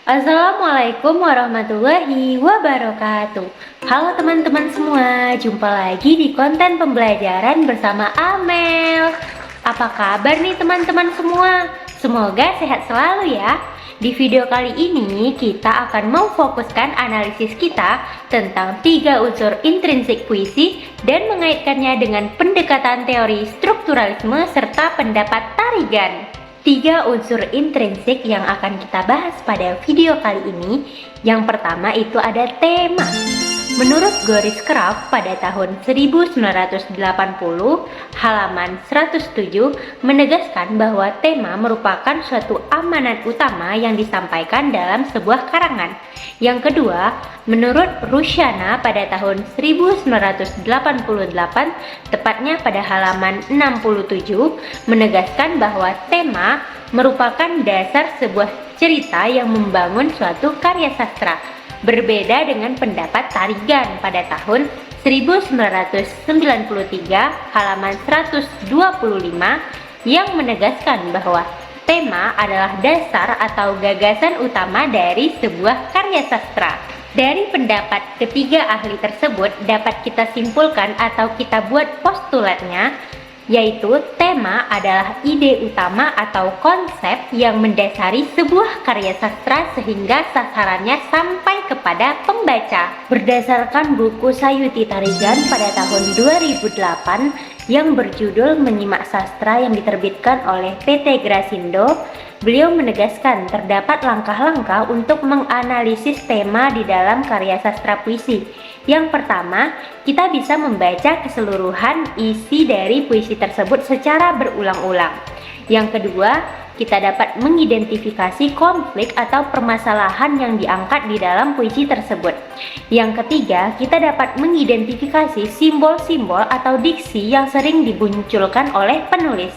Assalamualaikum warahmatullahi wabarakatuh. Halo teman-teman semua, jumpa lagi di konten pembelajaran bersama Amel. Apa kabar nih teman-teman semua? Semoga sehat selalu ya. Di video kali ini kita akan memfokuskan analisis kita tentang 3 unsur intrinsik puisi dan mengaitkannya dengan pendekatan teori strukturalisme serta pendapat Tarigan. 3 unsur intrinsik yang akan kita bahas pada video kali ini. Yang pertama itu ada tema. Menurut Goris Krafft pada tahun 1980, halaman 107 menegaskan bahwa tema merupakan suatu amanat utama yang disampaikan dalam sebuah karangan. Yang kedua, menurut Rusyana pada tahun 1988, tepatnya pada halaman 67, menegaskan bahwa tema merupakan dasar sebuah cerita yang membangun suatu karya sastra. Berbeda dengan pendapat Tarigan pada tahun 1993 halaman 125 yang menegaskan bahwa tema adalah dasar atau gagasan utama dari sebuah karya sastra. Dari pendapat ketiga ahli tersebut dapat kita simpulkan atau kita buat postulatnya, yaitu tema adalah ide utama atau konsep yang mendasari sebuah karya sastra sehingga sasarannya sampai kepada pembaca. Berdasarkan buku Sayuti Tarigan pada tahun 2008 yang berjudul Menyimak Sastra yang diterbitkan oleh PT Grasindo, beliau menegaskan terdapat langkah-langkah untuk menganalisis tema di dalam karya sastra puisi. Yang pertama, kita bisa membaca keseluruhan isi dari puisi tersebut secara berulang-ulang. Yang kedua, kita dapat mengidentifikasi konflik atau permasalahan yang diangkat di dalam puisi tersebut. Yang ketiga, kita dapat mengidentifikasi simbol-simbol atau diksi yang sering dimunculkan oleh penulis.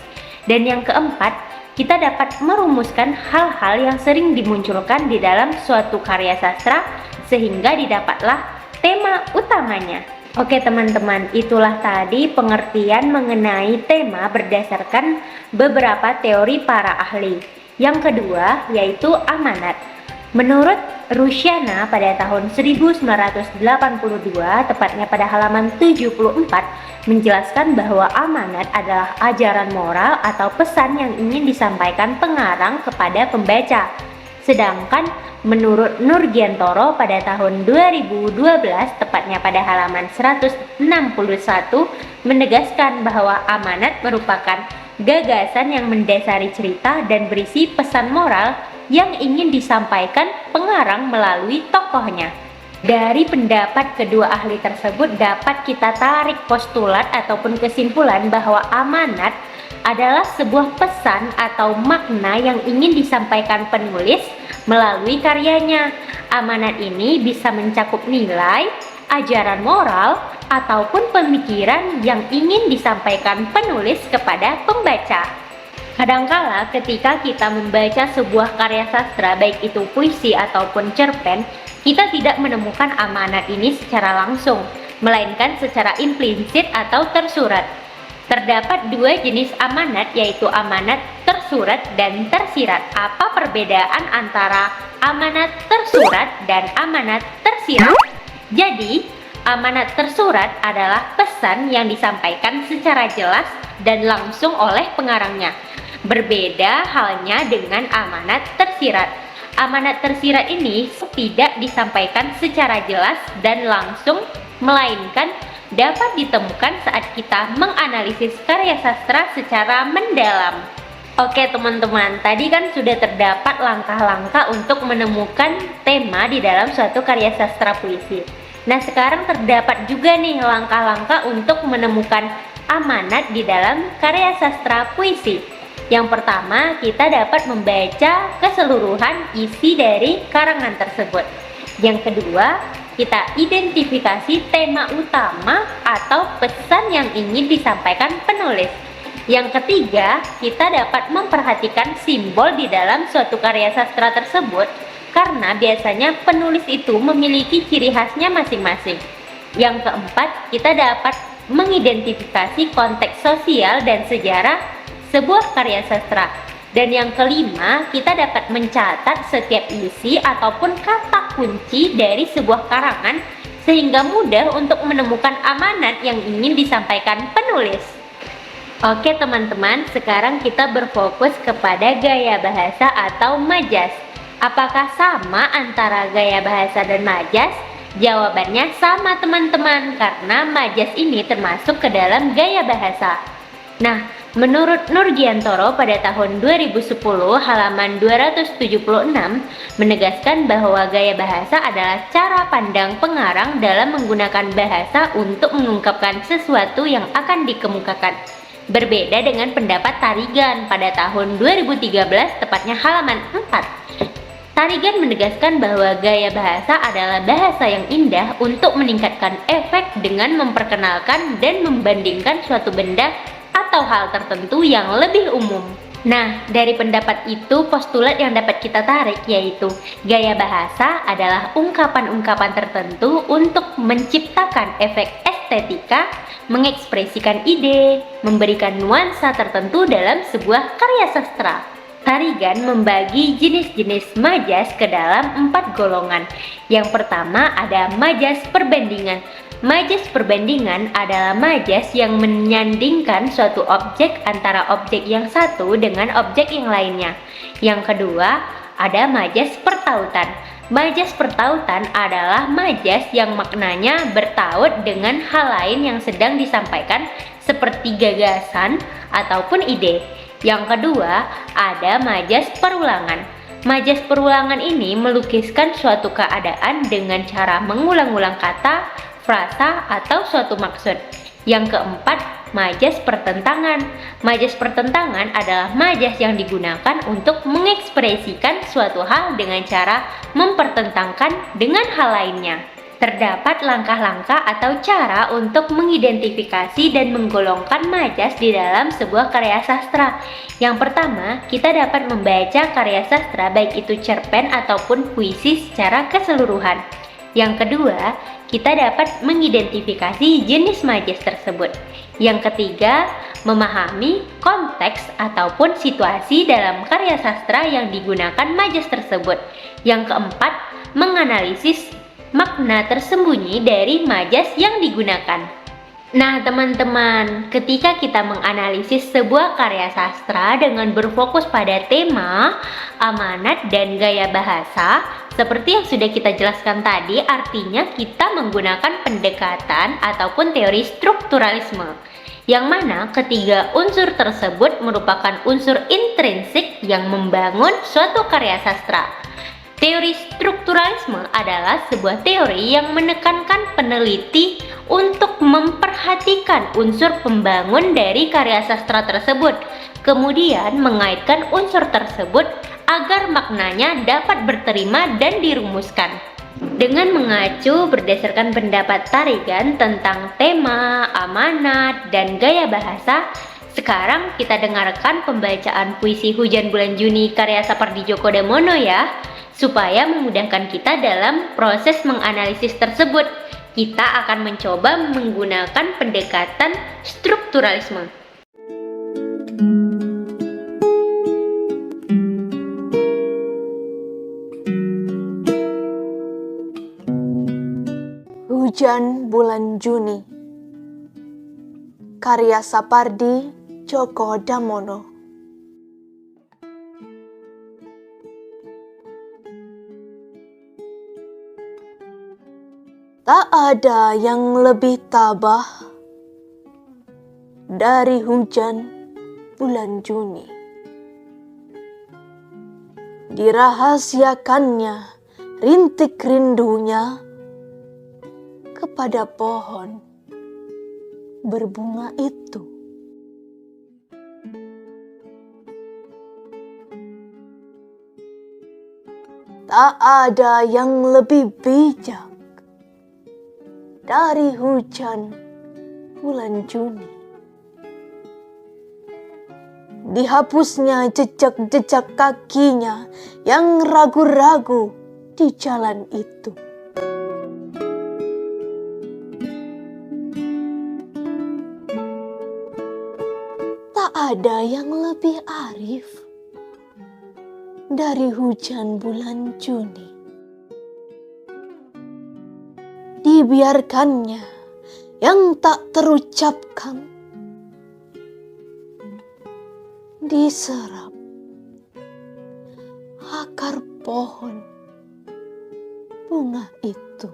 Dan yang keempat, kita dapat merumuskan hal-hal yang sering dimunculkan di dalam suatu karya sastra sehingga didapatlah tema utamanya. Oke teman-teman, itulah tadi pengertian mengenai tema berdasarkan beberapa teori para ahli. Yang kedua yaitu amanat. Menurut Rusyana pada tahun 1982, tepatnya pada halaman 74, menjelaskan bahwa amanat adalah ajaran moral atau pesan yang ingin disampaikan pengarang kepada pembaca. Sedangkan menurut Nurgiantoro pada tahun 2012, tepatnya pada halaman 161, menegaskan bahwa amanat merupakan gagasan yang mendasari cerita dan berisi pesan moral yang ingin disampaikan pengarang melalui tokohnya. Dari pendapat kedua ahli tersebut dapat kita tarik postulat ataupun kesimpulan bahwa amanat adalah sebuah pesan atau makna yang ingin disampaikan penulis melalui karyanya. Amanat ini bisa mencakup nilai, ajaran moral, ataupun pemikiran yang ingin disampaikan penulis kepada pembaca. Kadangkala ketika kita membaca sebuah karya sastra, baik itu puisi ataupun cerpen, kita tidak menemukan amanat ini secara langsung, melainkan secara implisit atau tersurat. Terdapat 2 jenis amanat, yaitu amanat tersurat dan tersirat. Apa perbedaan antara amanat tersurat dan amanat tersirat? Jadi, amanat tersurat adalah pesan yang disampaikan secara jelas dan langsung oleh pengarangnya. Berbeda halnya dengan amanat tersirat. Amanat tersirat ini tidak disampaikan secara jelas dan langsung, melainkan dapat ditemukan saat kita menganalisis karya sastra secara mendalam. Oke teman-teman, tadi kan sudah terdapat langkah-langkah untuk menemukan tema di dalam suatu karya sastra puisi. Nah sekarang terdapat juga nih langkah-langkah untuk menemukan amanat di dalam karya sastra puisi. Yang pertama, kita dapat membaca keseluruhan isi dari karangan tersebut. Yang kedua, kita identifikasi tema utama atau pesan yang ingin disampaikan penulis. Yang ketiga, kita dapat memperhatikan simbol di dalam suatu karya sastra tersebut karena biasanya penulis itu memiliki ciri khasnya masing-masing. Yang keempat, kita dapat mengidentifikasi konteks sosial dan sejarah sebuah karya sastra. Dan yang kelima, kita dapat mencatat setiap isi ataupun kata kunci dari sebuah karangan sehingga mudah untuk menemukan amanat yang ingin disampaikan penulis. Oke teman-teman, sekarang kita berfokus kepada gaya bahasa atau majas. Apakah sama antara gaya bahasa dan majas? Jawabannya sama teman-teman, karena majas ini termasuk ke dalam gaya bahasa. Nah, menurut Nurgiantoro pada tahun 2010 halaman 276 menegaskan bahwa gaya bahasa adalah cara pandang pengarang dalam menggunakan bahasa untuk mengungkapkan sesuatu yang akan dikemukakan. Berbeda dengan pendapat Tarigan pada tahun 2013 tepatnya halaman 4. Tarigan menegaskan bahwa gaya bahasa adalah bahasa yang indah untuk meningkatkan efek dengan memperkenalkan dan membandingkan suatu benda atau hal tertentu yang lebih umum. Nah, dari pendapat itu postulat yang dapat kita tarik yaitu gaya bahasa adalah ungkapan-ungkapan tertentu untuk menciptakan efek estetika, mengekspresikan ide, memberikan nuansa tertentu dalam sebuah karya sastra. Tarigan membagi jenis-jenis majas ke dalam 4 golongan. Yang pertama ada majas perbandingan. Majas perbandingan adalah majas yang menyandingkan suatu objek antara objek yang satu dengan objek yang lainnya. Yang kedua ada majas pertautan. Majas pertautan adalah majas yang maknanya bertaut dengan hal lain yang sedang disampaikan seperti gagasan ataupun ide. Yang kedua, ada majas perulangan. Majas perulangan ini melukiskan suatu keadaan dengan cara mengulang-ulang kata, frasa, atau suatu maksud. Yang keempat, majas pertentangan. Majas pertentangan adalah majas yang digunakan untuk mengekspresikan suatu hal dengan cara mempertentangkan dengan hal lainnya. Terdapat langkah-langkah atau cara untuk mengidentifikasi dan menggolongkan majas di dalam sebuah karya sastra. Yang pertama, kita dapat membaca karya sastra baik itu cerpen ataupun puisi secara keseluruhan. Yang kedua, kita dapat mengidentifikasi jenis majas tersebut. Yang ketiga, memahami konteks ataupun situasi dalam karya sastra yang digunakan majas tersebut. Yang keempat, menganalisis makna tersembunyi dari majas yang digunakan. Nah teman-teman, ketika kita menganalisis sebuah karya sastra dengan berfokus pada tema, amanat, dan gaya bahasa, seperti yang sudah kita jelaskan tadi, artinya kita menggunakan pendekatan ataupun teori strukturalisme, yang mana ketiga unsur tersebut merupakan unsur intrinsik yang membangun suatu karya sastra. Teori strukturalisme adalah sebuah teori yang menekankan peneliti untuk memperhatikan unsur pembangun dari karya sastra tersebut, kemudian mengaitkan unsur tersebut agar maknanya dapat diterima dan dirumuskan. Dengan mengacu berdasarkan pendapat Tarigan tentang tema, amanat, dan gaya bahasa, sekarang kita dengarkan pembacaan puisi Hujan Bulan Juni karya Sapardi Djoko Damono ya. Supaya memudahkan kita dalam proses menganalisis tersebut, kita akan mencoba menggunakan pendekatan strukturalisme. Hujan Bulan Juni, karya Sapardi Djoko Damono. Tak ada yang lebih tabah dari hujan bulan Juni. Dirahasiakannya rintik rindunya kepada pohon berbunga itu. Tak ada yang lebih bijak dari hujan bulan Juni. Dihapusnya jejak-jejak kakinya yang ragu-ragu di jalan itu. Tak ada yang lebih arif dari hujan bulan Juni. Dibiarkannya yang tak terucapkan diserap akar pohon bunga itu.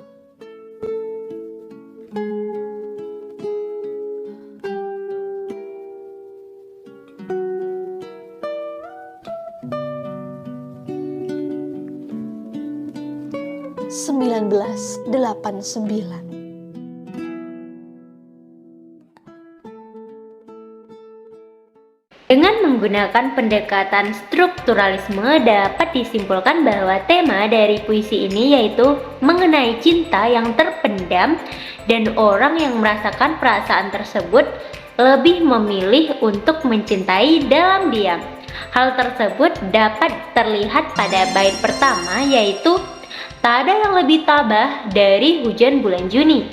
Sembilan belas 89. Dengan menggunakan pendekatan strukturalisme dapat disimpulkan bahwa tema dari puisi ini yaitu mengenai cinta yang terpendam dan orang yang merasakan perasaan tersebut lebih memilih untuk mencintai dalam diam. Hal tersebut dapat terlihat pada bait pertama yaitu tak ada yang lebih tabah dari hujan bulan Juni.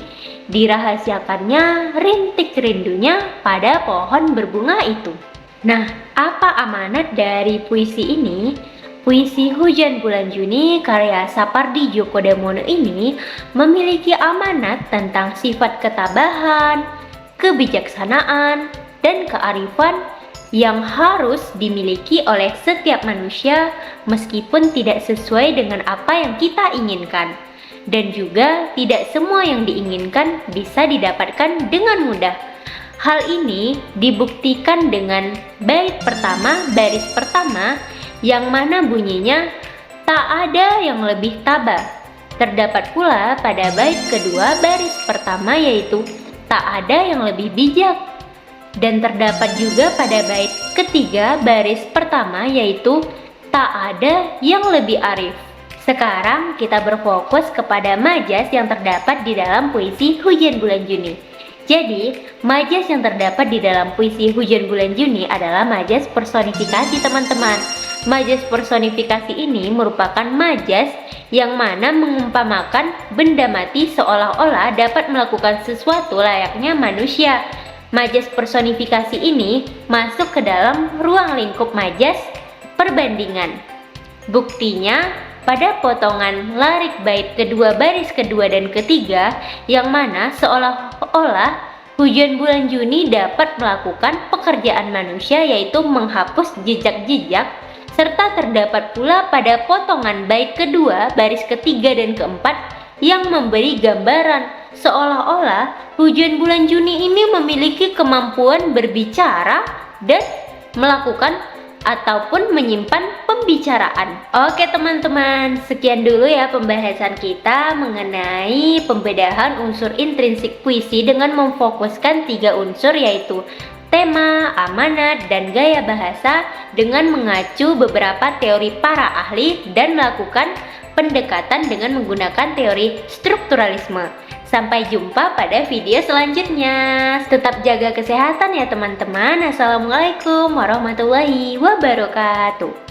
Dirahasiakannya rintik rindunya pada pohon berbunga itu. Nah, apa amanat dari puisi ini? Puisi Hujan Bulan Juni karya Sapardi Djoko Damono ini memiliki amanat tentang sifat ketabahan, kebijaksanaan, dan kearifan yang harus dimiliki oleh setiap manusia meskipun tidak sesuai dengan apa yang kita inginkan. Dan juga tidak semua yang diinginkan bisa didapatkan dengan mudah. Hal ini dibuktikan dengan bait pertama baris pertama yang mana bunyinya tak ada yang lebih tabah. Terdapat pula pada bait kedua baris pertama yaitu tak ada yang lebih bijak. Dan terdapat juga pada bait ketiga baris pertama yaitu tak ada yang lebih arif. Sekarang kita berfokus kepada majas yang terdapat di dalam puisi Hujan Bulan Juni. Jadi, majas yang terdapat di dalam puisi Hujan Bulan Juni adalah majas personifikasi teman-teman. Majas personifikasi ini merupakan majas yang mana mengumpamakan benda mati seolah-olah dapat melakukan sesuatu layaknya manusia. Majas personifikasi ini masuk ke dalam ruang lingkup majas perbandingan. Buktinya, pada potongan larik bait kedua baris kedua dan ketiga yang mana seolah-olah hujan bulan Juni dapat melakukan pekerjaan manusia yaitu menghapus jejak-jejak, serta terdapat pula pada potongan bait kedua baris ketiga dan keempat yang memberi gambaran seolah-olah hujan bulan Juni ini memiliki kemampuan berbicara dan melakukan ataupun menyimpan pembicaraan. Oke teman-teman, sekian dulu ya pembahasan kita mengenai pembedahan unsur intrinsik puisi dengan memfokuskan 3 unsur yaitu tema, amanat, dan gaya bahasa dengan mengacu beberapa teori para ahli dan melakukan pendekatan dengan menggunakan teori strukturalisme. Sampai jumpa pada video selanjutnya. Tetap jaga kesehatan ya teman-teman. Assalamualaikum warahmatullahi wabarakatuh.